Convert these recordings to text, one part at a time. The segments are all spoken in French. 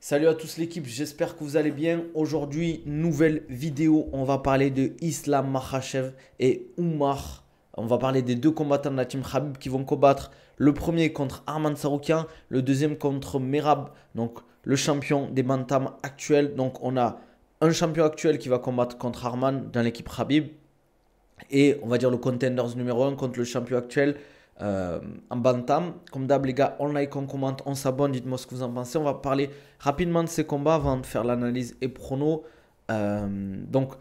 Salut à tous l'équipe, j'espère que vous allez bien. Aujourd'hui, nouvelle vidéo, on va parler de Islam Makhachev et Oumar. On va parler des deux combattants de la team Khabib qui vont combattre. Le premier contre Arman Tsarukyan, le deuxième contre Merab, donc le champion des bantams actuels. Donc on a un champion actuel qui va combattre contre Arman dans l'équipe Khabib. Et on va dire le contenders numéro un contre le champion actuel en bantam. Comme d'hab, les gars, on like, on commente, on s'abonne. Dites-moi ce que vous en pensez. On va parler rapidement de ces combats avant de faire l'analyse et prono. Donc,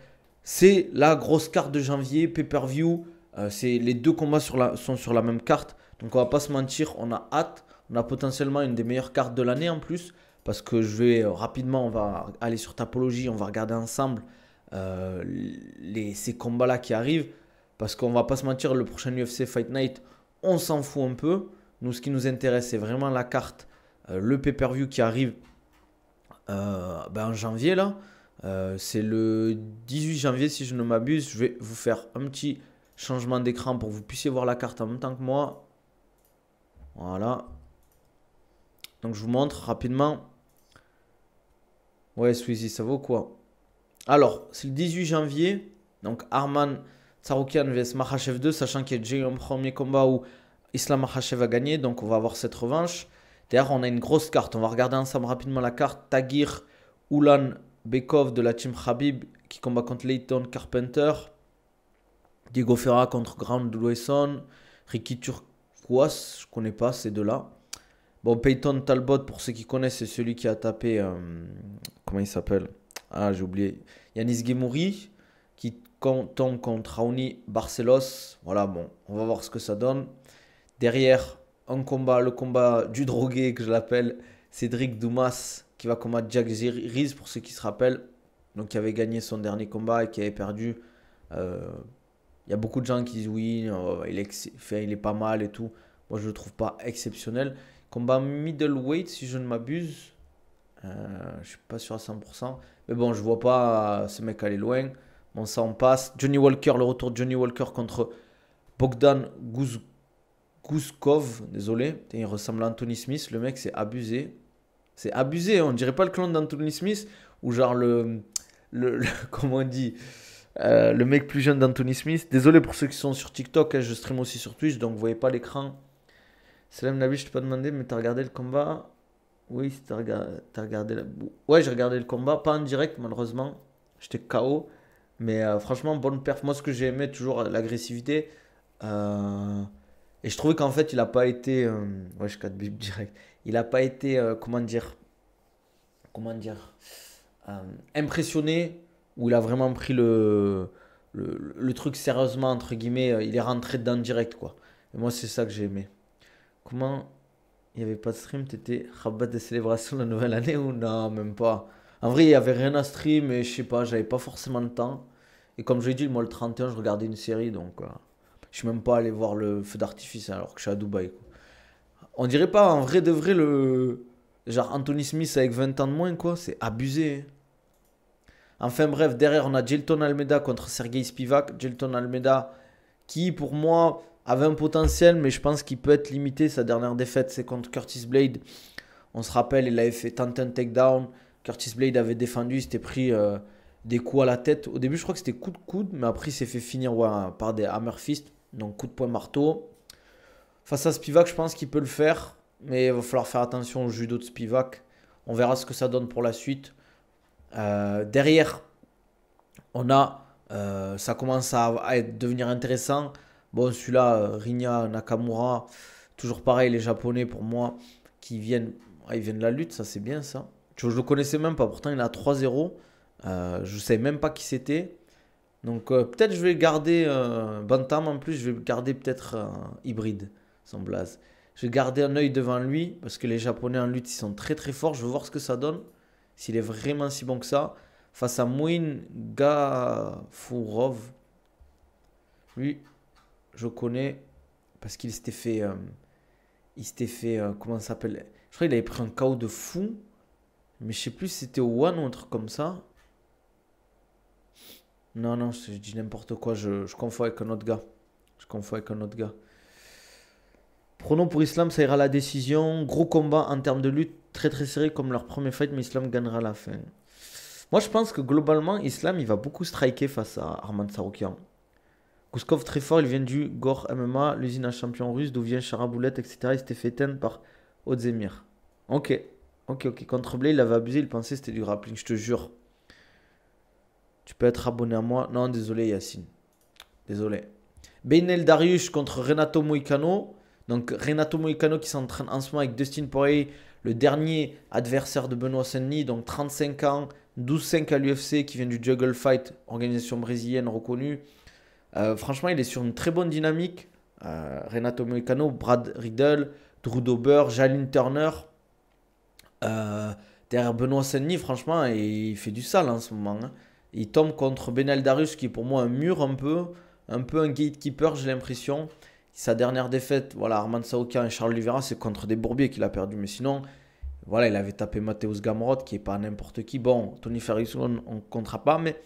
c'est la grosse carte de janvier, pay-per-view. Les deux combats sont sur la même carte. Donc, on va pas se mentir, on a hâte. On a potentiellement une des meilleures cartes de l'année en plus. Parce que je vais rapidement, on va aller sur Tapology, on va regarder ensemble ces combats-là qui arrivent. Parce qu'on va pas se mentir, le prochain UFC Fight Night, on s'en fout un peu. Nous, ce qui nous intéresse, c'est vraiment la carte, le pay-per-view qui arrive en janvier là. C'est le 18 janvier si je ne m'abuse. Je vais vous faire un petit changement d'écran pour que vous puissiez voir la carte en même temps que moi. Voilà. Donc je vous montre rapidement. Ouais, Sweezy, ça vaut quoi? Alors, c'est le 18 janvier. Donc Arman Tsarukyan vs Makhachev 2, sachant qu'il y a déjà eu un premier combat où Islam Makhachev a gagné, donc on va avoir cette revanche. D'ailleurs, on a une grosse carte. On va regarder ensemble rapidement la carte. Tagir Ulan Bekov de la team Khabib qui combat contre Leighton Carpenter. Diego Ferra contre Grant Dawson. Ricky Turquoise, je connais pas ces deux-là. Bon, Peyton Talbot, pour ceux qui connaissent, c'est celui qui a tapé. Comment il s'appelle? Ah, j'ai oublié. Yanis Gemouri qui tombe contre Raoni Barcelos. Voilà, bon, on va voir ce que ça donne. Derrière, le combat du drogué que je l'appelle, Cédric Doumas qui va combattre Jack Riz pour ceux qui se rappellent. Donc qui avait gagné son dernier combat et qui avait perdu. Il y a beaucoup de gens qui disent oui, il est pas mal et tout. Moi je le trouve pas exceptionnel. Combat middleweight si je ne m'abuse. Je suis pas sûr à 100%. Mais bon, je vois pas ce mec aller loin. Bon, ça on passe. Johnny Walker, le retour de Johnny Walker contre Bogdan Gouskov, désolé, il ressemble à Anthony Smith, le mec c'est abusé. C'est abusé, on dirait pas le clone d'Anthony Smith, ou genre comment on dit, le mec plus jeune d'Anthony Smith. Désolé pour ceux qui sont sur TikTok, hein, je stream aussi sur Twitch, donc vous voyez pas l'écran. Salam Nabi, je t'ai pas demandé, mais t'as regardé le combat? Oui, t'as regardé Ouais, j'ai regardé le combat, pas en direct malheureusement, j'étais KO. Mais franchement, bonne perf. Moi, ce que j'ai aimé, toujours l'agressivité. Euh, Et je trouvais qu'en fait, il n'a pas été. Ouais, je 4 bip direct. Il n'a pas été, comment dire, euh, impressionné, où il a vraiment pris le truc sérieusement, entre guillemets. Il est rentré dedans direct, quoi. Et moi, c'est ça que j'ai aimé. Comment il n'y avait pas de stream? T'étais rabat des célébrations de la nouvelle année ou non? Même pas. En vrai, il n'y avait rien à stream et je sais pas, j'avais pas forcément le temps. Et comme je l'ai dit, moi, le 31, je regardais une série, donc je suis même pas allé voir le feu d'artifice alors que je suis à Dubaï, quoi. On dirait pas en vrai de vrai le. Genre Anthony Smith avec 20 ans de moins, quoi. C'est abusé, hein. Enfin bref, derrière, on a Jelton Almeida contre Sergei Spivak. Jelton Almeida qui, pour moi, avait un potentiel, mais je pense qu'il peut être limité. Sa dernière défaite, c'est contre Curtis Blade. On se rappelle, il avait fait tenter un takedown. Curtis Blade avait défendu, il s'était pris des coups à la tête. Au début, je crois que c'était coup de coude, mais après, il s'est fait finir ouais, par des hammer fists. Donc, coup de poing marteau. Face à Spivak, je pense qu'il peut le faire, mais il va falloir faire attention au judo de Spivak. On verra ce que ça donne pour la suite. Derrière, ça commence à devenir intéressant. Bon, celui-là, Rinya Nakamura, toujours pareil, les Japonais pour moi, qui viennent, ils viennent de la lutte, ça c'est bien ça. Je ne le connaissais même pas, pourtant il a 3-0. Je ne savais même pas qui c'était. Donc peut-être je vais garder Bantam en plus, je vais garder peut-être hybride, sans blaze. Je vais garder un œil devant lui, parce que les Japonais en lutte, ils sont très très forts. Je veux voir ce que ça donne, s'il est vraiment si bon que ça. Face à Mouin Gafurov, lui, je connais, parce qu'il s'était fait, comment ça s'appelle? Je crois qu'il avait pris un KO de fou, mais je sais plus si c'était au One ou un truc comme ça. Non, non, je dis n'importe quoi, je confonds avec un autre gars. Je confonds avec un autre gars. Prono pour Islam, ça ira à la décision. Gros combat en termes de lutte, très très serré comme leur premier fight, mais Islam gagnera à la fin. Moi, je pense que globalement, Islam, il va beaucoup striker face à Arman Tsarukyan. Gouskov très fort, il vient du Gor MMA, l'usine à champion russe, d'où vient Charaboulet, etc. Il s'était fait éteindre par Ozdemir. Ok, ok. Contre Blé, il avait abusé, il pensait que c'était du grappling, je te jure. Tu peux être abonné à moi. Non, désolé Yacine. Désolé. Beynel Dariush contre Renato Moicano. Donc Renato Moicano qui s'entraîne en ce moment avec Dustin Poirier, le dernier adversaire de Benoît Saint-Denis, donc 35 ans, 12-5 à l'UFC, qui vient du Juggle Fight, organisation brésilienne reconnue. Franchement, il est sur une très bonne dynamique. Renato Moicano, Brad Riddle, Drew Dober, Jalin Turner. Derrière Benoît Saint-Denis, franchement, il fait du sale en ce moment. Hein. Il tombe contre Benel Darius, qui est pour moi un mur un peu un gatekeeper, j'ai l'impression. Sa dernière défaite, voilà, Arman Tsarukyan et Charles Oliveira, c'est contre des bourbiers qu'il a perdu. Mais sinon, voilà, il avait tapé Mateusz Gamrot, qui est pas n'importe qui. Bon, Tony Ferguson, on ne comptera pas, mais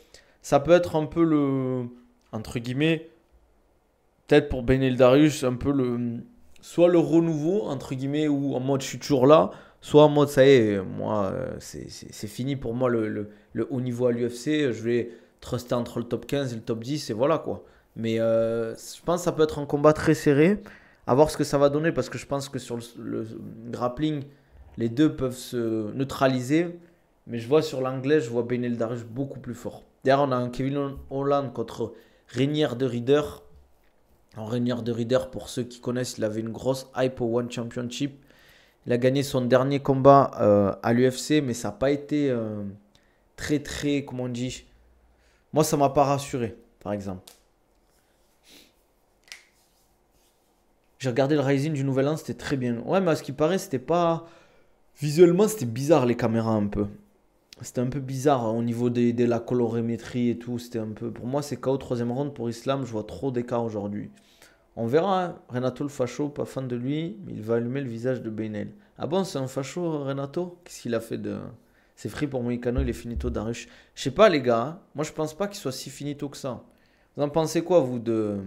ça peut être un peu le, entre guillemets, peut-être pour Benel Darius, un peu le, soit le renouveau, entre guillemets, ou en mode je suis toujours là, soit en mode ça y est, moi, c'est fini pour moi le haut niveau à l'UFC, je vais truster entre le top 15 et le top 10, et voilà quoi. Mais je pense que ça peut être un combat très serré, à voir ce que ça va donner, parce que je pense que sur le grappling, les deux peuvent se neutraliser, mais je vois sur l'anglais, je vois Benel Darius beaucoup plus fort. D'ailleurs, on a un Kevin Holland contre Renier de Rieder. En Renier de Rieder, pour ceux qui connaissent, il avait une grosse hype au One Championship. Il a gagné son dernier combat à l'UFC, mais ça n'a pas été très, comment on dit. Moi, ça ne m'a pas rassuré, par exemple. J'ai regardé le Rising du Nouvel An, c'était très bien. Ouais, mais à ce qui paraît, c'était pas. Visuellement, c'était bizarre les caméras un peu. C'était un peu bizarre au niveau de la colorimétrie et tout. C'était un peu. Pour moi, c'est KO troisième round pour Islam. Je vois trop d'écart aujourd'hui. On verra, hein. Renato le facho, pas fan de lui, mais il va allumer le visage de Beynel. Ah bon, c'est un facho, Renato? Qu'est-ce qu'il a fait de. C'est free pour Moïcano, il est finito d'Arush. Je sais pas, les gars. Hein. Moi, je pense pas qu'il soit si finito que ça. Vous en pensez quoi, vous, de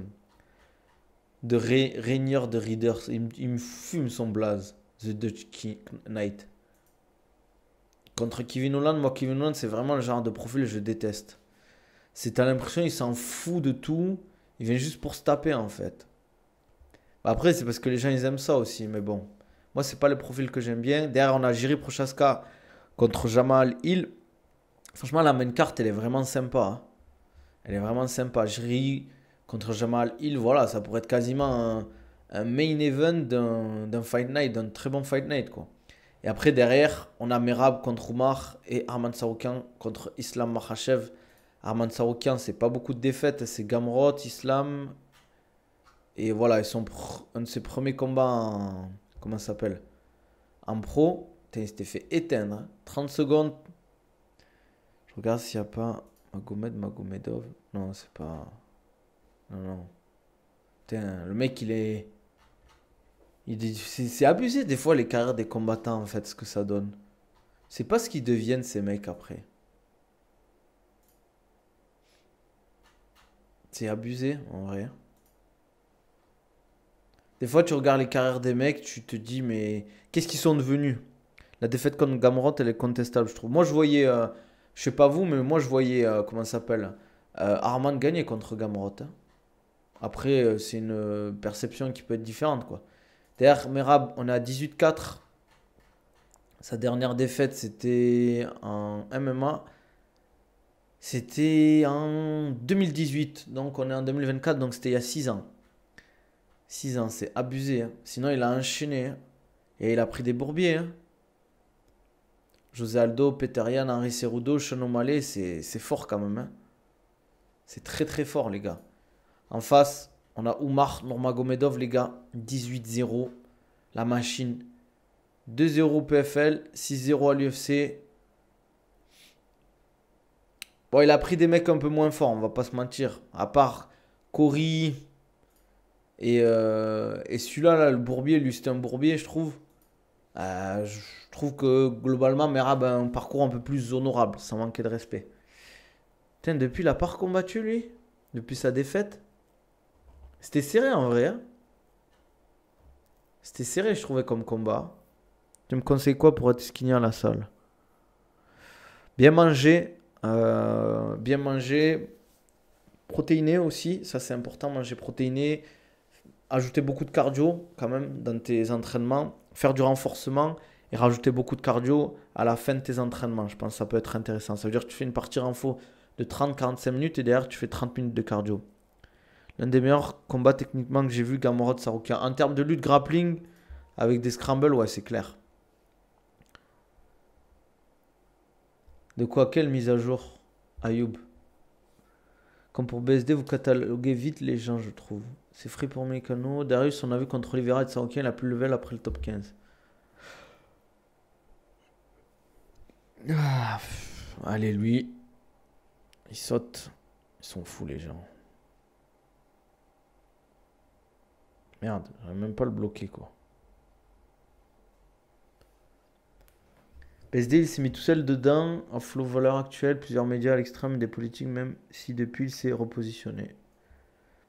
Rainier de Reader? Il me fume son blaze. The Dutch Knight. Contre Kevin Holland, moi, Kevin Holland, c'est vraiment le genre de profil que je déteste. T'as l'impression qu'il s'en fout de tout. Il vient juste pour se taper, en fait. Après, c'est parce que les gens, ils aiment ça aussi. Mais bon, moi, c'est pas le profil que j'aime bien. Derrière, on a Jiri Prochaska contre Jamal Hill. Franchement, la main carte, elle est vraiment sympa. Hein. Elle est vraiment sympa. Jiri contre Jamal Hill, voilà, ça pourrait être quasiment un main event d'un fight night, d'un très bon fight night, quoi. Et après, derrière, on a Merab contre Oumar et Arman Tsarukyan contre Islam Makhachev. Arman Tsarukyan, c'est pas beaucoup de défaites. C'est Gamrot, Islam. Et voilà, un de ses premiers combats en. Comment ça s'appelle? En pro. Il s'était fait éteindre. Hein. 30 secondes. Je regarde s'il n'y a pas Magomedov. Non, c'est pas. Non. Putain, le mec, il est. C'est abusé des fois les carrières des combattants, en fait, ce que ça donne. C'est pas ce qu'ils deviennent, ces mecs, après. C'est abusé, en vrai. Des fois, tu regardes les carrières des mecs, tu te dis, mais qu'est-ce qu'ils sont devenus? La défaite contre Gamrot, elle est contestable, je trouve. Moi, je voyais, je sais pas vous, mais moi, je voyais, comment ça s'appelle? Arman gagner contre Gamrot. Hein. Après, c'est une perception qui peut être différente, quoi. D'ailleurs, Merab, on est à 18-4. Sa dernière défaite, c'était en MMA. C'était en 2018. Donc, on est en 2024, donc c'était il y a 6 ans. 6 ans, c'est abusé. Hein. Sinon, il a enchaîné. Hein. Et il a pris des bourbiers. Hein. José Aldo, Peter Yan, Henri Cerudo, Sean O'Malley, c'est fort quand même. Hein. C'est très fort, les gars. En face, on a Oumar Nurmagomedov, les gars. 18-0. La machine. 2-0 PFL, 6-0 à l'UFC. Bon, il a pris des mecs un peu moins forts, on va pas se mentir. À part Cory et celui-là, là, le bourbier, lui c'était un bourbier, je trouve. Je trouve que globalement, Merab a un parcours un peu plus honorable, sans manquer de respect. Putain, depuis il a pas recombattu lui? Depuis sa défaite? C'était serré en vrai. Hein. C'était serré, je trouvais, comme combat. Tu me conseilles quoi pour être skinny à la salle? Bien manger. Bien manger. Protéiné aussi, ça c'est important, manger protéiné. Ajouter beaucoup de cardio quand même dans tes entraînements. Faire du renforcement et rajouter beaucoup de cardio à la fin de tes entraînements. Je pense que ça peut être intéressant. Ça veut dire que tu fais une partie renfo de 30-45 minutes et derrière tu fais 30 minutes de cardio. L'un des meilleurs combats techniquement que j'ai vu, Gamrot Saroukian. En termes de lutte grappling, avec des scrambles, ouais, c'est clair. De quoi? Quelle mise à jour, Ayoub? Comme pour BSD, vous cataloguez vite les gens, je trouve. C'est free pour Mécano. Darius, on a vu contre Oliveira et Saroukian, il a plus level après le top 15. Allez, lui, il saute. Ils sont fous, les gens. Merde, j'arrive même pas à le bloquer, quoi. PSD, il s'est mis tout seul dedans, en flow voleur actuel, plusieurs médias à l'extrême, des politiques, même si depuis il s'est repositionné.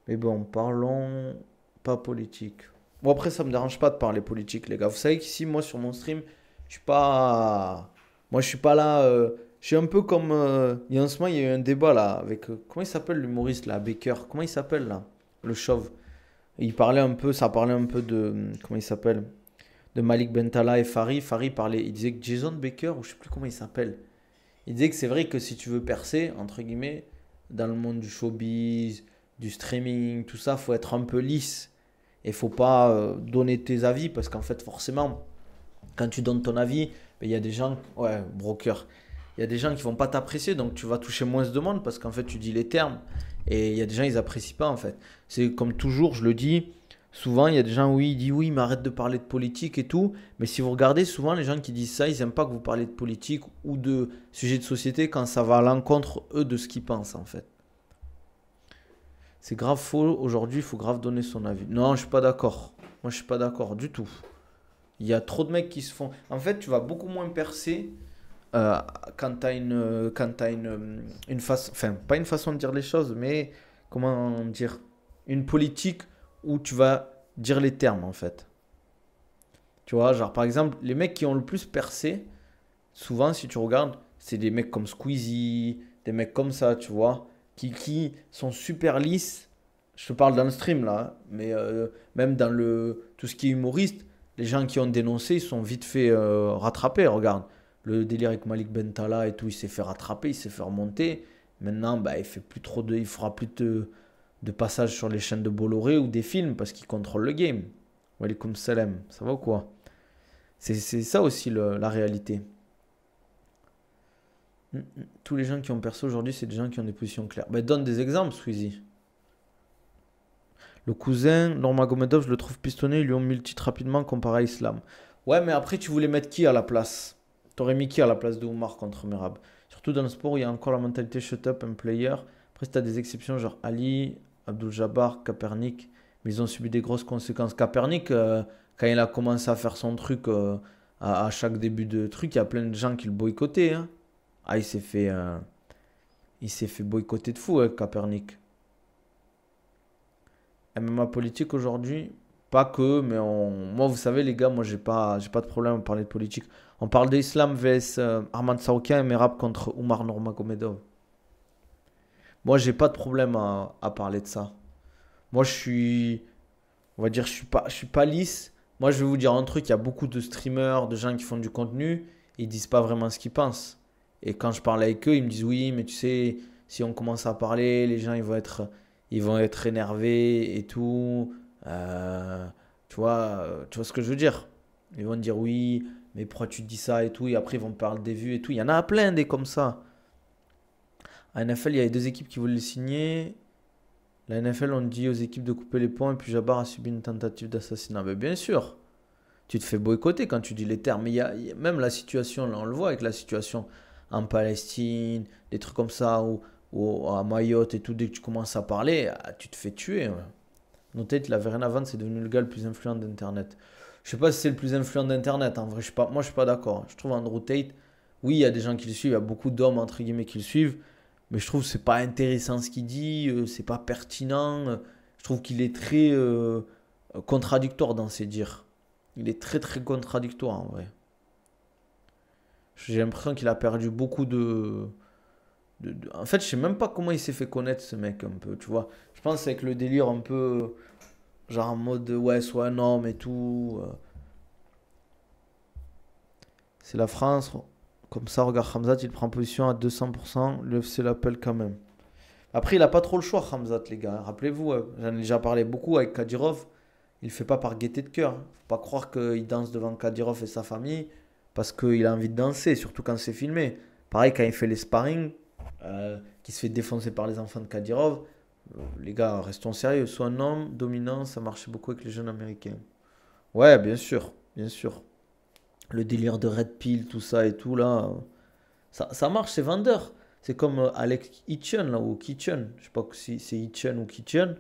Mais bon, parlons pas politique. Bon, après, ça me dérange pas de parler politique, les gars. Vous savez qu'ici, moi, sur mon stream, je suis pas. Moi, je suis pas là. Je suis un peu comme. Il y a en ce moment, il y a eu un débat là avec. Comment il s'appelle l'humoriste là, Baker? Comment il s'appelle là? Le chauve. Il parlait un peu. Ça parlait un peu de. Comment il s'appelle? De Malik Bentala et Fari. Fari parlait. Il disait que Jason Baker, ou je sais plus comment il s'appelle. Il disait que c'est vrai que si tu veux percer, entre guillemets, dans le monde du showbiz, du streaming, tout ça, faut être un peu lisse. Et faut pas donner tes avis parce qu'en fait, forcément, quand tu donnes ton avis, ben, il y a des gens, ouais, broker, il y a des gens qui vont pas t'apprécier, donc tu vas toucher moins de monde parce qu'en fait, tu dis les termes. Et il y a des gens, ils apprécient pas en fait. C'est comme toujours, je le dis, souvent, il y a des gens, oui, ils disent oui, mais arrête de parler de politique et tout. Mais si vous regardez, souvent, les gens qui disent ça, ils aiment pas que vous parlez de politique ou de sujets de société quand ça va à l'encontre, eux, de ce qu'ils pensent en fait. C'est grave faux. Aujourd'hui, il faut grave donner son avis. Non, je suis pas d'accord. Moi, je suis pas d'accord du tout. Il y a trop de mecs qui se font. En fait, tu vas beaucoup moins percer euh, quand tu as une façon. Enfin, pas une façon de dire les choses, mais comment dire? Une politique où tu vas dire les termes, en fait. Tu vois, genre, par exemple, les mecs qui ont le plus percé, souvent, si tu regardes, c'est des mecs comme Squeezie, des mecs comme ça, tu vois, qui sont super lisses. Je te parle dans le stream là, hein, mais même dans tout ce qui est humoriste, les gens qui ont dénoncé, ils sont vite fait rattraper. Regarde, le délire avec Malik Bentala et tout, il s'est fait rattraper, il s'est fait remonter. Maintenant, bah, il fera plus de passages sur les chaînes de Bolloré ou des films parce qu'il contrôle le game. Walaikum salam, ça va ou quoi? C'est ça aussi la réalité. Tous les gens qui ont percé aujourd'hui, c'est des gens qui ont des positions claires. Bah, donne des exemples, Squeezie. Le cousin, Nurmagomedov, je le trouve pistonné, ils lui ont mis le titre rapidement comparé à Islam. Ouais, mais après, tu voulais mettre qui à la place? T'aurais mis qui à la place de Oumar contre Merab? Surtout dans le sport, il y a encore la mentalité shut up, un player. Après, tu as des exceptions genre Ali, Abdul Jabbar, Kaepernick, mais ils ont subi des grosses conséquences. Kaepernick, quand il a commencé à faire son truc à chaque début de truc, il y a plein de gens qui le boycottaient, hein. Ah, il s'est fait boycotter de fou, Kaepernick. MMA politique aujourd'hui, pas que, mais moi, vous savez, les gars, moi, j'ai pas de problème à parler de politique. On parle d'Islam vs Arman Saroukian et Merab contre Oumar Nurmagomedov. Moi, j'ai pas de problème à parler de ça. Moi, on va dire, je suis pas lisse. Moi, je vais vous dire un truc, il y a beaucoup de streamers, de gens qui font du contenu, ils disent pas vraiment ce qu'ils pensent. Et quand je parle avec eux, ils me disent oui, mais tu sais, si on commence à parler, les gens ils vont être énervés et tout. Euh, tu vois ce que je veux dire? Ils vont me dire oui, mais pourquoi tu dis ça et tout. Et après, ils vont me parler des vues et tout. Il y en a plein des comme ça. À NFL, il y avait deux équipes qui voulaient le signer. La NFL, on dit aux équipes de couper les ponts et puis Jabbar a subi une tentative d'assassinat. Mais bien sûr, tu te fais boycotter quand tu dis les termes. Mais il y a même la situation, là, on le voit avec la situation en Palestine, des trucs comme ça, ou à Mayotte et tout. Dès que tu commences à parler, tu te fais tuer, ouais. Notez que la Verena Vance c'est devenu le gars le plus influent d'Internet. Je sais pas si c'est le plus influent d'Internet. En vrai, moi, je suis pas d'accord. Je trouve Andrew Tate, oui, il y a des gens qui le suivent, il y a beaucoup d'hommes, entre guillemets, qui le suivent. Mais je trouve que c'est pas intéressant ce qu'il dit, c'est pas pertinent. Je trouve qu'il est très contradictoire dans ses dires. Il est très très contradictoire en vrai. J'ai l'impression qu'il a perdu beaucoup En fait, je sais même pas comment il s'est fait connaître ce mec un peu, tu vois. Je pense avec le délire un peu, genre en mode ouais, sois un homme et tout. C'est la France. Comme ça, regarde, Hamzat, il prend position à 200%. L'UFC l'appelle quand même. Après, il a pas trop le choix, Hamzat, les gars. Rappelez-vous, j'en ai déjà parlé beaucoup avec Kadyrov. Il fait pas par gaieté de cœur. Faut pas croire qu'il danse devant Kadyrov et sa famille parce qu'il a envie de danser, surtout quand c'est filmé. Pareil, quand il fait les sparring, qui se fait défoncer par les enfants de Kadyrov. Les gars, restons sérieux. Sois un homme dominant, ça marchait beaucoup avec les jeunes américains. Ouais, bien sûr, bien sûr. Le délire de Red Pill, tout ça et tout, là, ça marche, c'est vendeur. C'est comme Alex Hitchen, là, ou Kitchen. Je sais pas si c'est Hitchen ou Kitchen.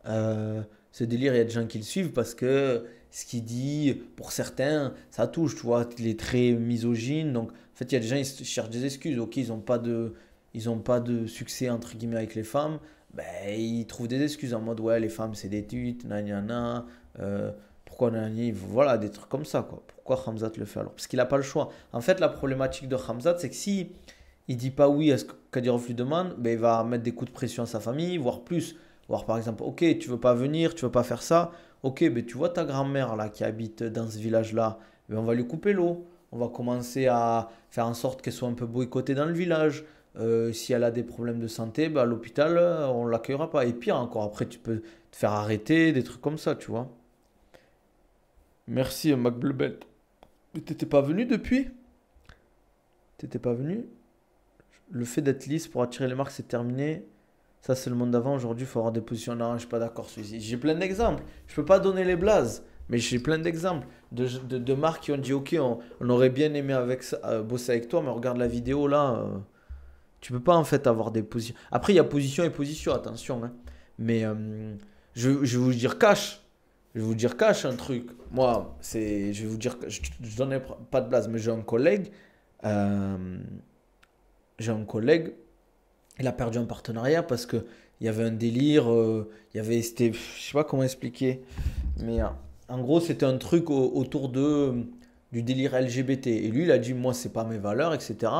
Ce délire, il y a des gens qui le suivent parce que ce qu'il dit, pour certains, ça touche, tu vois. Il est très misogyne. Donc, en fait, il y a des gens qui cherchent des excuses. Ok, ils ont pas de succès, entre guillemets, avec les femmes. Ben, ils trouvent des excuses en mode, ouais, les femmes, c'est des putes, nanana. Pourquoi nanani, voilà, des trucs comme ça, quoi. Pourquoi Hamzat le fait alors? Parce qu'il n'a pas le choix. En fait, la problématique de Hamzat, c'est que si il dit pas oui à ce que Kadyrov lui demande, ben il va mettre des coups de pression à sa famille, voire plus. Voire par exemple, ok, tu veux pas venir, tu veux pas faire ça. Ok, ben tu vois ta grand-mère là qui habite dans ce village-là, ben on va lui couper l'eau. On va commencer à faire en sorte qu'elle soit un peu boycottée dans le village. Si elle a des problèmes de santé, ben à l'hôpital, on l'accueillera pas. Et pire encore, après tu peux te faire arrêter, des trucs comme ça, tu vois. Merci, McBlebelt. Mais t'étais pas venu depuis? T'étais pas venu? Le fait d'être lisse pour attirer les marques, c'est terminé. Ça, c'est le monde d'avant. Aujourd'hui, il faut avoir des positions. Non, je suis pas d'accord. Celui-ci. J'ai plein d'exemples. Je peux pas donner les blazes, mais j'ai plein d'exemples de marques qui ont dit ok, on aurait bien aimé bosser avec toi, mais regarde la vidéo là. Tu peux pas en fait avoir des positions. Après, il y a position et position, attention, hein. Mais je vais vous dire cash. Je vais vous dire cash un truc. Moi, je vais vous dire, je donne pas de blase, mais euh, j'ai un collègue, il a perdu un partenariat parce que il y avait un délire, je sais pas comment expliquer, mais en gros, c'était un truc autour du délire LGBT. Et lui, il a dit, moi, c'est pas mes valeurs, etc.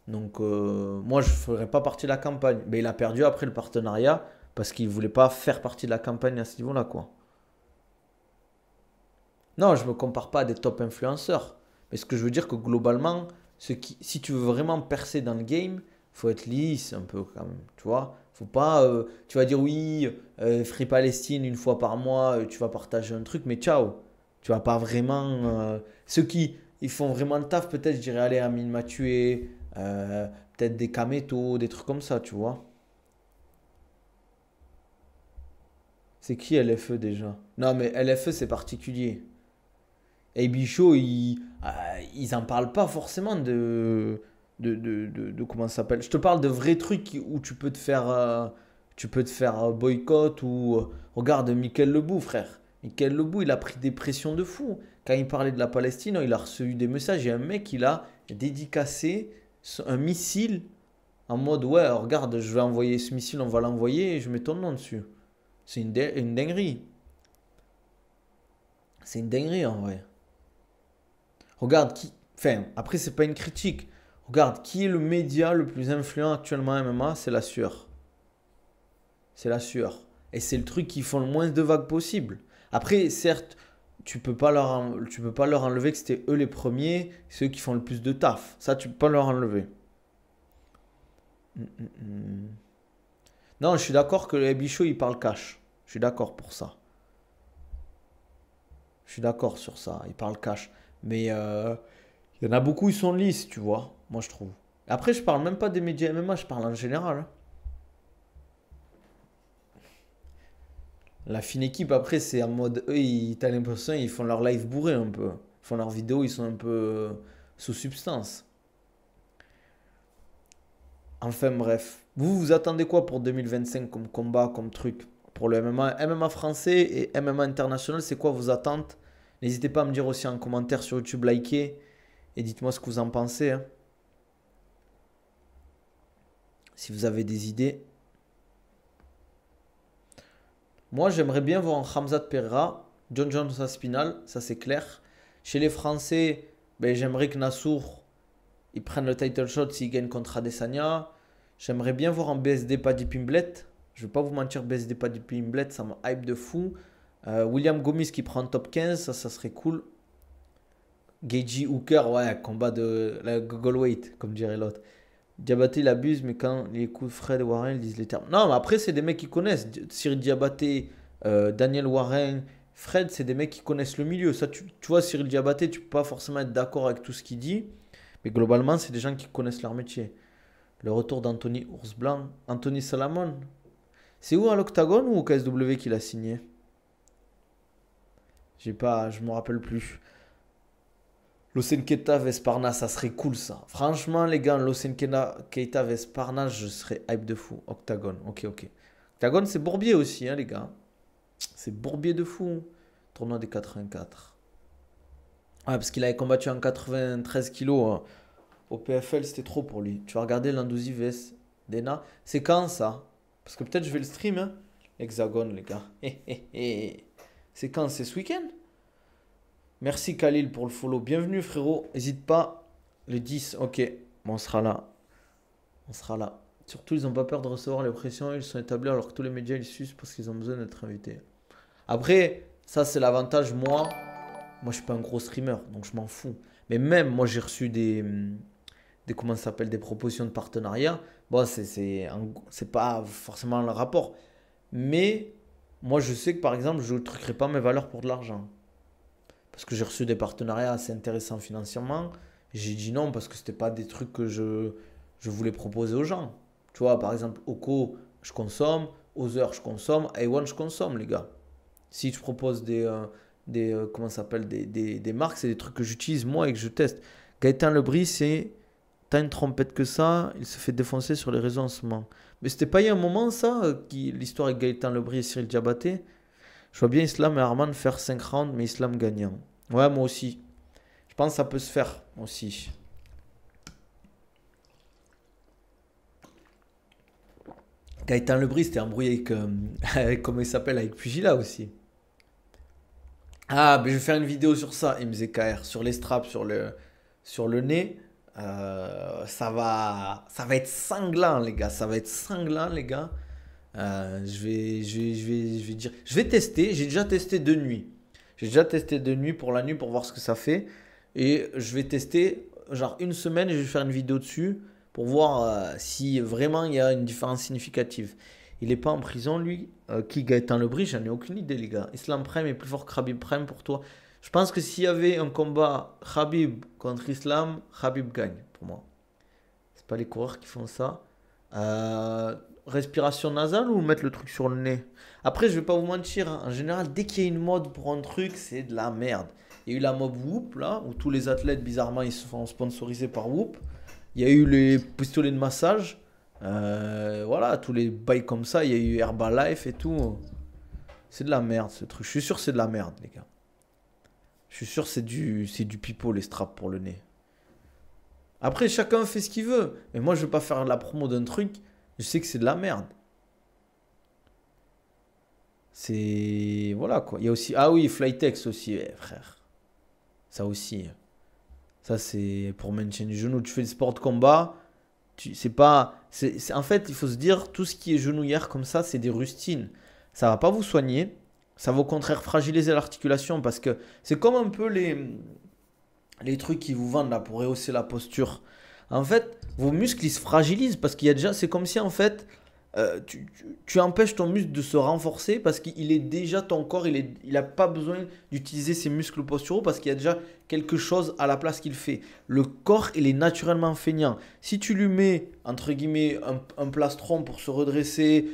Donc, moi, je ferai pas partie de la campagne. Mais il a perdu après le partenariat parce qu'il voulait pas faire partie de la campagne à ce niveau-là, quoi. Non, je me compare pas à des top influenceurs. Mais ce que je veux dire que globalement, si tu veux vraiment percer dans le game, faut être lisse un peu quand même. Tu vois? Faut pas. Tu vas dire oui, Free Palestine une fois par mois, tu vas partager un truc, mais ciao. Tu vas pas vraiment. Ceux qui ils font vraiment le taf, peut-être je dirais aller à Mine Mathieu, peut-être des Kameto, des trucs comme ça, tu vois? C'est qui LFE déjà? Non, mais LFE c'est particulier. Et Bichot, ils en parlent pas forcément de comment ça s'appelle. Je te parle de vrais trucs où tu peux te faire boycott ou regarde Michael Lebou, frère. Michael Lebou, il a pris des pressions de fou. Quand il parlait de la Palestine, il a reçu des messages. Il y a un mec, il a dédicacé un missile en mode ouais, regarde, je vais envoyer ce missile, on va l'envoyer et je mets ton nom dessus. C'est une dinguerie. C'est une dinguerie en vrai. Regarde qui. Enfin, après, c'est pas une critique. Regarde, qui est le média le plus influent actuellement en MMA? C'est la sueur. C'est la sueur. Et c'est le truc qui font le moins de vagues possible. Après, certes, tu peux pas leur enlever que c'était eux les premiers, ceux qui font le plus de taf. Ça, tu peux pas leur enlever. Non, je suis d'accord que les Bichot, il parle cash. Je suis d'accord pour ça. Je suis d'accord sur ça. Il parle cash. Mais il y en a beaucoup, ils sont lisses, tu vois. Moi, je trouve. Après, je parle même pas des médias MMA, je parle en général, hein. La fine équipe, après, c'est en mode. Eux, t'as l'impression ils font leur live bourré un peu. Ils font leurs vidéos, ils sont un peu sous substance. Enfin, bref. Vous attendez quoi pour 2025 comme combat, comme truc pour le MMA? MMA français et MMA international, c'est quoi vos attentes? N'hésitez pas à me dire aussi en commentaire sur YouTube, likez et dites-moi ce que vous en pensez, hein. Si vous avez des idées. Moi, j'aimerais bien voir un Khamzat Pereira, John Jones Aspinal, ça c'est clair. Chez les Français, ben, j'aimerais que Nassour il prenne le title shot s'il gagne contre Adesanya. J'aimerais bien voir un BSD Paddy Pimblett. Je vais pas vous mentir, BSD Paddy Pimblett, ça me hype de fou. William Gomis qui prend un top 15, ça serait cool. Geiji Hooker, ouais, combat de la Google Weight, comme dirait l'autre. Diabaté, il abuse, mais quand il écoute Fred Warren, ils disent les termes. Non, mais après, c'est des mecs qui connaissent. Cyril Diabaté, Daniel Warren, Fred, c'est des mecs qui connaissent le milieu. Ça, tu vois, Cyril Diabaté, tu peux pas forcément être d'accord avec tout ce qu'il dit. Mais globalement, c'est des gens qui connaissent leur métier. Le retour d'Anthony Ours Blanc. Anthony Salamon. C'est où, à l'Octagone ou au KSW qu'il a signé? Je me rappelle plus. Losen Keita Vesparna, ça serait cool ça. Franchement, les gars, Losen Keita Vesparna, je serais hype de fou. Octagone, ok. Octagone, c'est Bourbier aussi, hein, les gars. C'est Bourbier de fou. Tournoi des 84. Ouais, parce qu'il avait combattu en 93 kilos au PFL, c'était trop pour lui. Tu vas regarder l'Andouzi vs Dena. C'est quand ça? Parce que peut-être je vais le stream, hein. Hexagone, les gars. C'est quand? C'est ce week-end? Merci Khalil pour le follow. Bienvenue frérot. N'hésite pas. Le 10, ok. Bon, on sera là. On sera là. Surtout, ils n'ont pas peur de recevoir les pressions. Ils sont établis alors que tous les médias, ils sucent parce qu'ils ont besoin d'être invités. Après, ça, c'est l'avantage. Moi, je suis pas un gros streamer, donc je m'en fous. Mais même, moi, j'ai reçu comment ça s'appelle, des propositions de partenariat. Bon, c'est pas forcément le rapport. Mais moi, je sais que par exemple, je ne truquerai pas mes valeurs pour de l'argent. Parce que j'ai reçu des partenariats assez intéressants financièrement. J'ai dit non parce que c'était pas des trucs que je voulais proposer aux gens. Tu vois, par exemple, Oko, je consomme. Other, je consomme. A1, je consomme, les gars. Si je propose comment ça s'appelle, des marques, c'est des trucs que j'utilise moi et que je teste. Gaëtan Lebris, c'est t'as une trompette que ça, il se fait défoncer sur les réseaux en ce moment. Mais c'était pas il y a un moment ça, l'histoire avec Gaëtan Lebris et Cyril Diabaté. Je vois bien Islam et Arman faire 5 rounds, mais Islam gagnant. Ouais, moi aussi. Je pense que ça peut se faire aussi. Gaëtan Lebris c'était embrouillé avec comment il s'appelle, avec Pugila aussi. Ah, mais je vais faire une vidéo sur ça, MZKR, sur les straps, sur le nez. Ça va être sanglant, les gars. Ça va être sanglant, les gars. Je vais dire. Je vais tester. J'ai déjà testé 2 nuits. J'ai déjà testé 2 nuits pour la nuit pour voir ce que ça fait. Et je vais tester genre une semaine et je vais faire une vidéo dessus pour voir si vraiment il y a une différence significative. Il n'est pas en prison, lui. Qui Gaëtan Lebris, j'en ai aucune idée, les gars. Islam Prime est plus fort que Khabib Prime pour toi. Je pense que s'il y avait un combat Khabib contre Islam, Khabib gagne pour moi. C'est pas les coureurs qui font ça. Respiration nasale ou mettre le truc sur le nez? Après, je vais pas vous mentir, hein. En général, dès qu'il y a une mode pour un truc, c'est de la merde. Il y a eu la mode Whoop, là, où tous les athlètes, bizarrement, ils se font sponsoriser par Whoop. Il y a eu les pistolets de massage. Voilà, tous les bails comme ça. Il y a eu Herbalife et tout. C'est de la merde, ce truc. Je suis sûr que c'est de la merde, les gars. Je suis sûr que c'est du pipeau, les straps pour le nez. Après, chacun fait ce qu'il veut. Mais moi, je vais pas faire la promo d'un truc. Je sais que c'est de la merde. C'est... Voilà, quoi. Il y a aussi... Ah oui, Flytex aussi, frère. Ça aussi. Ça, c'est pour maintenir du genou. Tu fais le sport de combat. C'est pas... En fait, il faut se dire, tout ce qui est genouillère comme ça, c'est des rustines. Ça va pas vous soigner. Ça va au contraire fragiliser l'articulation parce que c'est comme un peu les trucs qui vous vendent là pour rehausser la posture. En fait, vos muscles ils se fragilisent parce qu'il y a déjà, c'est comme si en fait tu empêches ton muscle de se renforcer parce qu'il est déjà ton corps, il n'a pas besoin d'utiliser ses muscles posturaux parce qu'il y a déjà quelque chose à la place qu'il fait. Le corps il est naturellement feignant. Si tu lui mets entre guillemets un plastron pour se redresser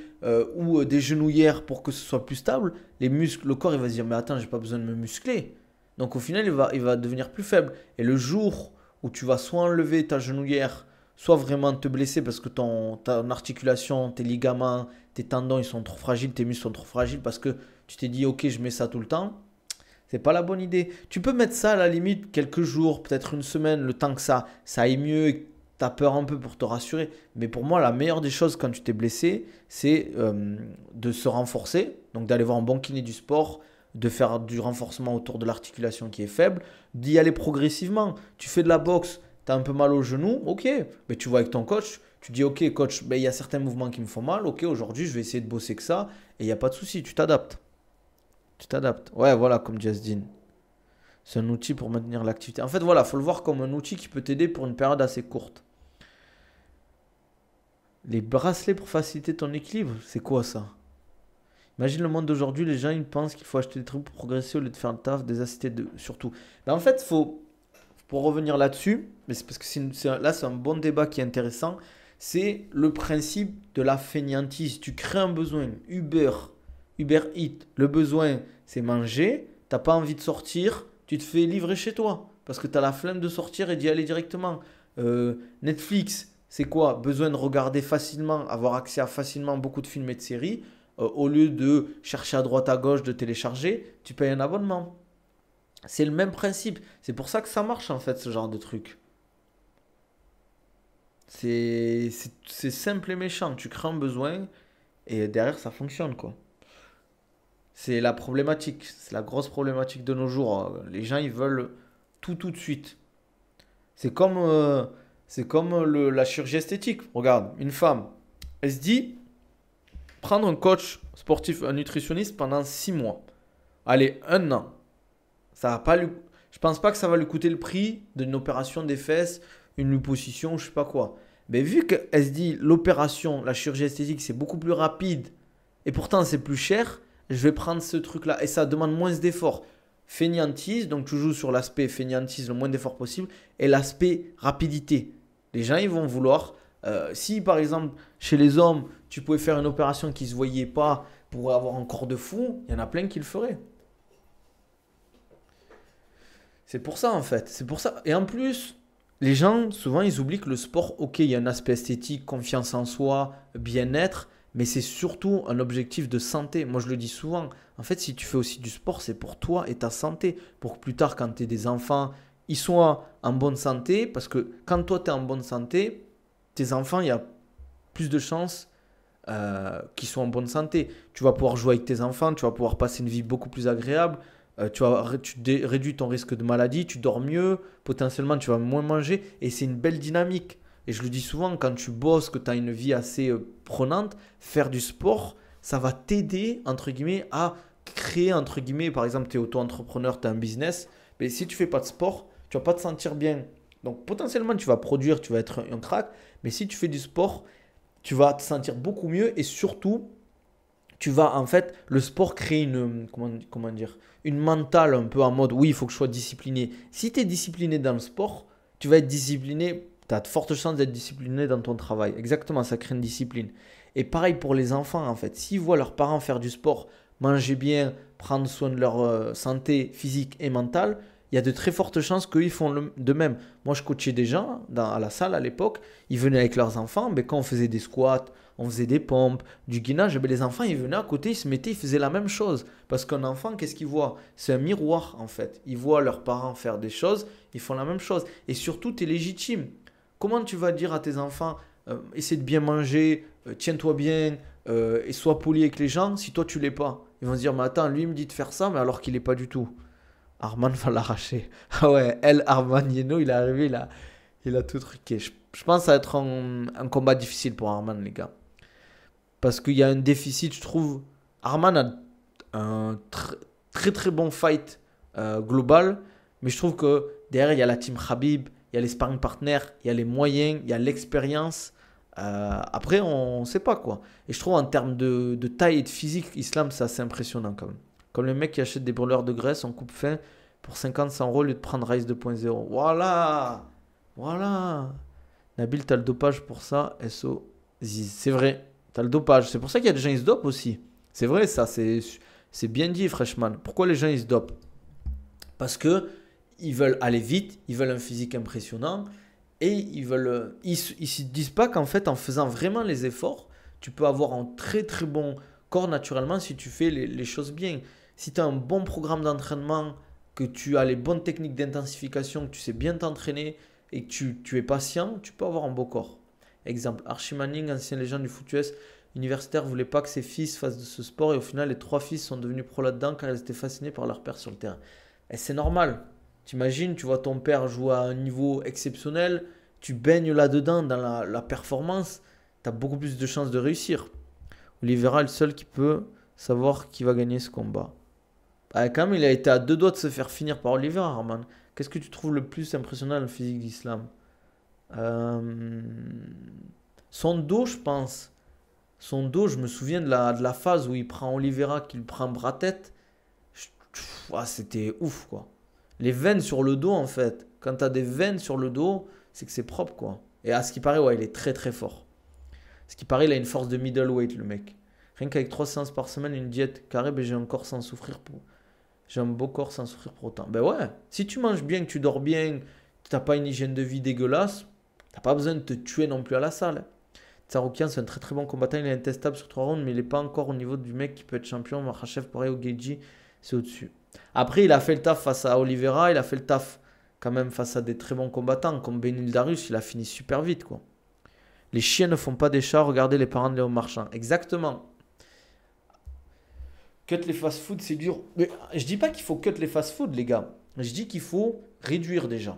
ou des genouillères pour que ce soit plus stable, les muscles, le corps il va se dire mais attends j'ai pas besoin de me muscler. Donc au final il va devenir plus faible. Et le jour où tu vas soit enlever ta genouillère, soit vraiment te blesser parce que ton articulation, tes ligaments, tes tendons, ils sont trop fragiles, tes muscles sont trop fragiles parce que tu t'es dit ok je mets ça tout le temps, c'est pas la bonne idée. Tu peux mettre ça à la limite quelques jours, peut-être une semaine, le temps que ça aille mieux et que tu as peur un peu pour te rassurer. Mais pour moi la meilleure des choses quand tu t'es blessé, c'est de se renforcer, donc d'aller voir un bon kiné du sport, de faire du renforcement autour de l'articulation qui est faible, d'y aller progressivement. Tu fais de la boxe, tu as un peu mal au genou, ok, mais tu vois avec ton coach, tu dis ok coach, ben, il y a certains mouvements qui me font mal, ok aujourd'hui je vais essayer de bosser que ça, et il n'y a pas de souci, tu t'adaptes. Tu t'adaptes. Ouais, voilà, comme Jasdine. C'est un outil pour maintenir l'activité. En fait, voilà, il faut le voir comme un outil qui peut t'aider pour une période assez courte. Les bracelets pour faciliter ton équilibre, c'est quoi ça? Imagine le monde d'aujourd'hui, les gens ils pensent qu'il faut acheter des trucs pour progresser au lieu de faire le taf, des assistés de surtout. Ben, en fait, pour revenir là-dessus, mais c'est parce que là c'est un bon débat qui est intéressant, c'est le principe de la fainéantise. Tu crées un besoin. Uber Eats, le besoin c'est manger, t'as pas envie de sortir, tu te fais livrer chez toi parce que tu as la flemme de sortir et d'y aller directement. Netflix, c'est quoi? Besoin de regarder facilement, avoir accès à facilement beaucoup de films et de séries. Au lieu de chercher à droite à gauche, de télécharger, tu payes un abonnement. C'est le même principe. C'est pour ça que ça marche en fait, ce genre de truc. C'est simple et méchant. Tu crées un besoin et derrière ça fonctionne quoi. C'est la problématique. C'est la grosse problématique de nos jours. Les gens ils veulent tout de suite. C'est comme, la chirurgie esthétique. Regarde, une femme, elle se dit prendre un coach sportif, un nutritionniste pendant 6 mois. Allez, un an. Ça va pas lui... Je pense pas que ça va lui coûter le prix d'une opération des fesses, une liposuction, je sais pas quoi. Mais vu qu'elle se dit l'opération, la chirurgie esthétique, c'est beaucoup plus rapide et pourtant c'est plus cher, je vais prendre ce truc-là et ça demande moins d'efforts. Fainéantise, donc tu joues sur l'aspect fainéantise, le moins d'efforts possible, et l'aspect rapidité. Les gens, ils vont vouloir, si par exemple chez les hommes, tu pouvais faire une opération qui ne se voyait pas pour avoir un corps de fou, il y en a plein qui le feraient. C'est pour ça en fait, c'est pour ça. Et en plus, les gens, souvent, ils oublient que le sport, ok, il y a un aspect esthétique, confiance en soi, bien-être, mais c'est surtout un objectif de santé. Moi, je le dis souvent. En fait, si tu fais aussi du sport, c'est pour toi et ta santé. Pour que plus tard, quand tu es des enfants, ils soient en bonne santé. Parce que quand toi, tu es en bonne santé, tes enfants, il y a plus de chances qu'ils soient en bonne santé. Tu vas pouvoir jouer avec tes enfants, tu vas pouvoir passer une vie beaucoup plus agréable. Tu réduis ton risque de maladie, tu dors mieux, potentiellement tu vas moins manger et c'est une belle dynamique. Et je le dis souvent, quand tu bosses, que tu as une vie assez prenante, faire du sport, ça va t'aider, entre guillemets, à créer, entre guillemets, par exemple, tu es auto-entrepreneur, tu as un business, mais si tu fais pas de sport, tu vas pas te sentir bien. Donc potentiellement, tu vas produire, tu vas être un crack, mais si tu fais du sport, tu vas te sentir beaucoup mieux et surtout, tu vas en fait, le sport crée comment dire, une mentale un peu en mode oui, il faut que je sois discipliné. Si tu es discipliné dans le sport, tu vas être discipliné, tu as de fortes chances d'être discipliné dans ton travail. Exactement, ça crée une discipline. Et pareil pour les enfants en fait, s'ils voient leurs parents faire du sport, manger bien, prendre soin de leur santé physique et mentale, il y a de très fortes chances qu'ils font de même. Moi, je coachais des gens à la salle à l'époque, ils venaient avec leurs enfants, mais quand on faisait des squats, on faisait des pompes, du gainage, ben les enfants, ils venaient à côté, ils se mettaient, ils faisaient la même chose. Parce qu'un enfant, qu'est-ce qu'il voit? C'est un miroir, en fait. Ils voient leurs parents faire des choses, ils font la même chose. Et surtout, tu es légitime. Comment tu vas dire à tes enfants, essaie de bien manger, tiens-toi bien, et sois poli avec les gens, si toi, tu l'es pas? Ils vont se dire, mais attends, lui, il me dit de faire ça, mais alors qu'il n'est pas du tout. Arman va l'arracher. Ah ouais, Arman Yeno, il est arrivé, il a tout truqué. Je pense que ça va être un combat difficile pour Arman, les gars. Parce qu'il y a un déficit, je trouve. Arman a un très très bon fight global, mais je trouve que derrière, il y a la team Khabib, il y a les sparring partners, il y a les moyens, il y a l'expérience. Après, on ne sait pas quoi. Et je trouve en termes de taille et de physique, Islam, c'est assez impressionnant quand même. Comme le mec qui achète des brûleurs de graisse en coupe fin pour 50-100 euros au lieu de prendre Rise 2.0. Voilà! Voilà! Nabil, t'as le dopage pour ça. SO. C'est vrai. T'as le dopage. C'est pour ça qu'il y a des gens qui se dopent aussi. C'est vrai ça. C'est bien dit, Freshman. Pourquoi les gens ils se dopent? Parce que ils veulent aller vite. Ils veulent un physique impressionnant. Et ils se disent pas qu'en fait, en faisant vraiment les efforts, tu peux avoir un très très bon corps naturellement si tu fais les choses bien. Si tu as un bon programme d'entraînement, que tu as les bonnes techniques d'intensification, que tu sais bien t'entraîner et que tu es patient, tu peux avoir un beau corps. Exemple, Archie Manning, ancien légende du foot US, universitaire voulait pas que ses fils fassent de ce sport et au final, les 3 fils sont devenus pros là-dedans car ils étaient fascinés par leur père sur le terrain. Et c'est normal. T'imagines, tu vois ton père jouer à un niveau exceptionnel, tu baignes là-dedans dans la performance, tu as beaucoup plus de chances de réussir. Oliveira est le seul qui peut savoir qui va gagner ce combat. Ah, quand même, il a été à 2 doigts de se faire finir par Oliveira, Arman. Qu'est-ce que tu trouves le plus impressionnant dans le physique d'Islam? Euh, Son dos, je pense. Son dos, je me souviens de la phase où il prend Oliveira, qu'il prend bras-tête. C'était ouf, quoi. Les veines sur le dos, en fait. Quand tu as des veines sur le dos, c'est que c'est propre, quoi. Et à ce qui paraît, ouais, il est très très fort. À ce qui paraît, il a une force de middleweight, le mec. Rien qu'avec 3 séances par semaine, une diète carrée, ben j'ai un corps sans souffrir pour. J'ai un beau corps sans souffrir pour autant. Ben ouais, si tu manges bien, que tu dors bien, que tu n'as pas une hygiène de vie dégueulasse, t'as pas besoin de te tuer non plus à la salle. Tsaroukian, c'est un très très bon combattant, il est intestable sur 3 rounds, mais il n'est pas encore au niveau du mec qui peut être champion. Makhachev, pareil, au Geji, c'est au-dessus. Après, il a fait le taf face à Oliveira, il a fait le taf quand même face à des très bons combattants, comme Benil Darius, il a fini super vite, quoi. Les chiens ne font pas des chats, regardez les parents de Léon Marchand. Exactement. Cut les fast-food, c'est dur. Mais je dis pas qu'il faut cut les fast-food, les gars. Je dis qu'il faut réduire déjà.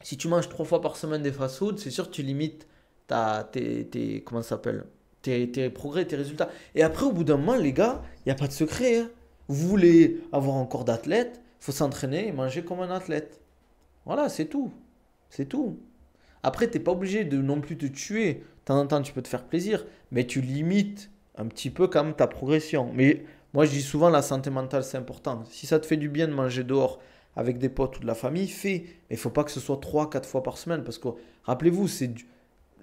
Si tu manges 3 fois par semaine des fast-food, c'est sûr que tu limites comment ça s'appelle, tes progrès, tes résultats. Et après, au bout d'un moment, les gars, il n'y a pas de secret, hein. Vous voulez avoir un corps d'athlète, il faut s'entraîner et manger comme un athlète. Voilà, c'est tout. C'est tout. Après, t'es pas obligé de non plus te tuer. De temps en temps, tu peux te faire plaisir, mais tu limites un petit peu quand même ta progression. Mais moi, je dis souvent, la santé mentale, c'est important. Si ça te fait du bien de manger dehors avec des potes ou de la famille, fais. Mais il faut pas que ce soit 3 4 fois par semaine. Parce que, rappelez-vous,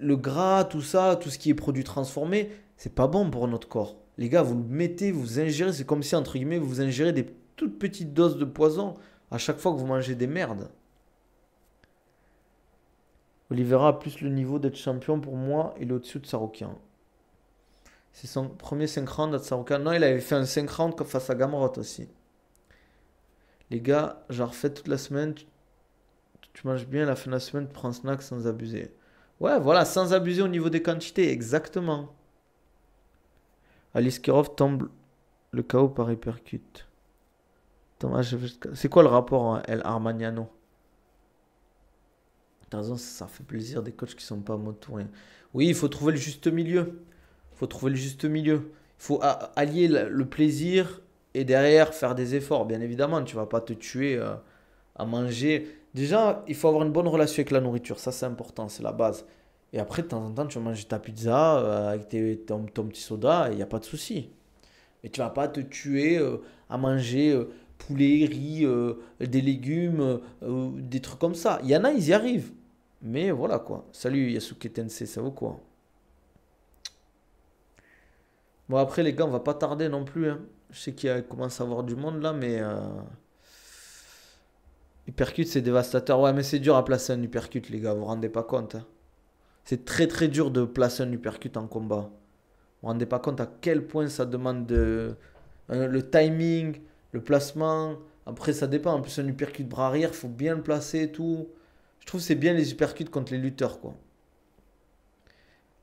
le gras, tout ça, tout ce qui est produit transformé, c'est pas bon pour notre corps. Les gars, vous le mettez, vous ingérez, c'est comme si, entre guillemets, vous ingérez des toutes petites doses de poison à chaque fois que vous mangez des merdes. Oliveira a plus le niveau d'être champion pour moi, il est au-dessus de Saroukian. C'est son premier 5 rounds à Saroukian. Non, il avait fait un 5 rounds face à Gamrot aussi. Les gars, j'en refais toute la semaine. Tu manges bien, à la fin de la semaine, tu prends un snack sans abuser. Ouais, voilà, sans abuser au niveau des quantités, exactement. Alice Kirov tombe le KO par hypercute. C'est quoi le rapport, hein, El Armagnano? T'as raison, ça fait plaisir des coachs qui sont pas en mode tout rien. Oui, il faut trouver le juste milieu. Il faut trouver le juste milieu. Il faut allier le plaisir et derrière faire des efforts. Bien évidemment, tu vas pas te tuer à manger. Déjà, il faut avoir une bonne relation avec la nourriture. Ça, c'est important, c'est la base. Et après, de temps en temps, tu vas manger ta pizza avec ton petit soda et il n'y a pas de souci. Mais tu vas pas te tuer à manger poulet, riz, des légumes, des trucs comme ça. Il y en a, ils y arrivent. Mais voilà quoi. Salut Yasuke Tensei, ça vaut quoi? Bon après les gars, on va pas tarder non plus, hein. Je sais qu'il commence à avoir du monde là, mais Hypercute c'est dévastateur. Ouais mais c'est dur à placer un Hypercute les gars, vous vous rendez pas compte, hein. C'est très très dur de placer un Hypercute en combat. Vous vous rendez pas compte à quel point ça demande le timing, le placement. Après ça dépend, en plus un Hypercute bras arrière, il faut bien le placer et tout. Je trouve que c'est bien les Hypercutes contre les lutteurs quoi.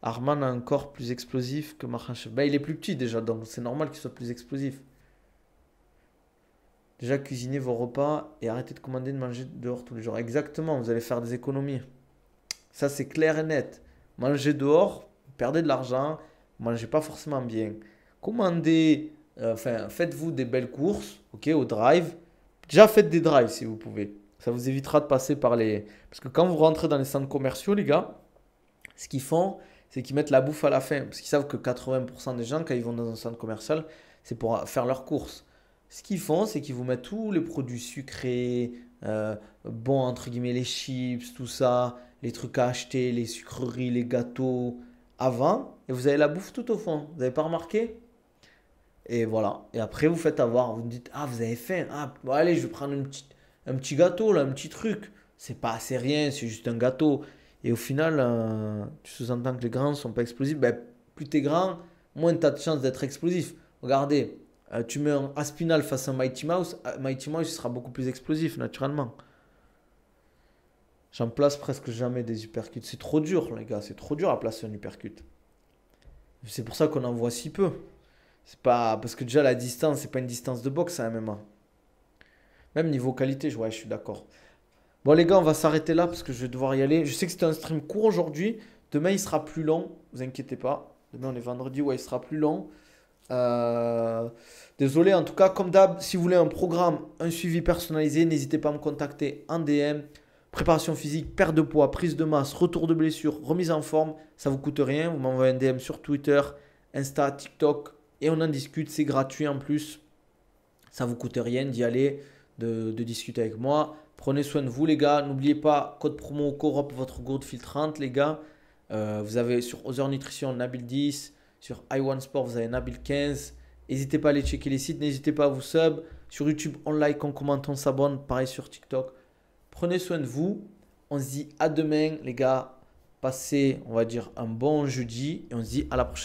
Arman a un corps plus explosif que Makhachev. Bah, il est plus petit déjà, donc c'est normal qu'il soit plus explosif. Déjà, cuisinez vos repas et arrêtez de commander de manger dehors tous les jours. Exactement, vous allez faire des économies. Ça, c'est clair et net. Mangez dehors, perdez de l'argent, mangez pas forcément bien. Commandez, faites-vous des belles courses, ok, au drive. Déjà, faites des drives si vous pouvez. Ça vous évitera de passer par les. Parce que quand vous rentrez dans les centres commerciaux, les gars, ce qu'ils font, c'est qu'ils mettent la bouffe à la fin. Parce qu'ils savent que 80% des gens, quand ils vont dans un centre commercial, c'est pour faire leurs courses. Ce qu'ils font, c'est qu'ils vous mettent tous les produits sucrés, bons entre guillemets, les chips, tout ça, les trucs à acheter, les sucreries, les gâteaux, avant. Et vous avez la bouffe tout au fond. Vous n'avez pas remarqué? Et voilà. Et après, vous faites avoir. Vous me dites, ah, vous avez faim. Ah, bon, allez, je vais prendre un petit gâteau, là, un petit truc. C'est rien, c'est juste un gâteau. Et au final, tu sous-entends que les grands ne sont pas explosifs. Ben, plus t'es grand, moins tu as de chances d'être explosif. Regardez, tu mets un Aspinal face à un Mighty Mouse, il sera beaucoup plus explosif, naturellement. J'en place presque jamais des uppercuts. C'est trop dur, les gars. C'est trop dur à placer un uppercut. C'est pour ça qu'on en voit si peu. C'est pas parce que déjà la distance, c'est pas une distance de boxe à MMA. Même niveau qualité, ouais, je suis d'accord. Bon les gars, on va s'arrêter là parce que je vais devoir y aller. Je sais que c'était un stream court aujourd'hui. Demain, il sera plus long. Vous inquiétez pas. Demain, on est vendredi. Ouais, il sera plus long. Euh, Désolé, en tout cas, comme d'hab, si vous voulez un programme, un suivi personnalisé, n'hésitez pas à me contacter en DM. Préparation physique, perte de poids, prise de masse, retour de blessure, remise en forme, ça vous coûte rien. Vous m'envoyez un DM sur Twitter, Insta, TikTok et on en discute. C'est gratuit en plus. Ça vous coûte rien d'y aller, de discuter avec moi. Prenez soin de vous les gars. N'oubliez pas, code promo COROP, votre gourde filtrante les gars. Vous avez sur Other Nutrition Nabil 10. Sur i1 Sport, vous avez Nabil 15. N'hésitez pas à aller checker les sites. N'hésitez pas à vous sub. Sur YouTube, on like, on commente, on s'abonne. Pareil sur TikTok. Prenez soin de vous. On se dit à demain, les gars. Passez, on va dire, un bon jeudi. Et on se dit à la prochaine.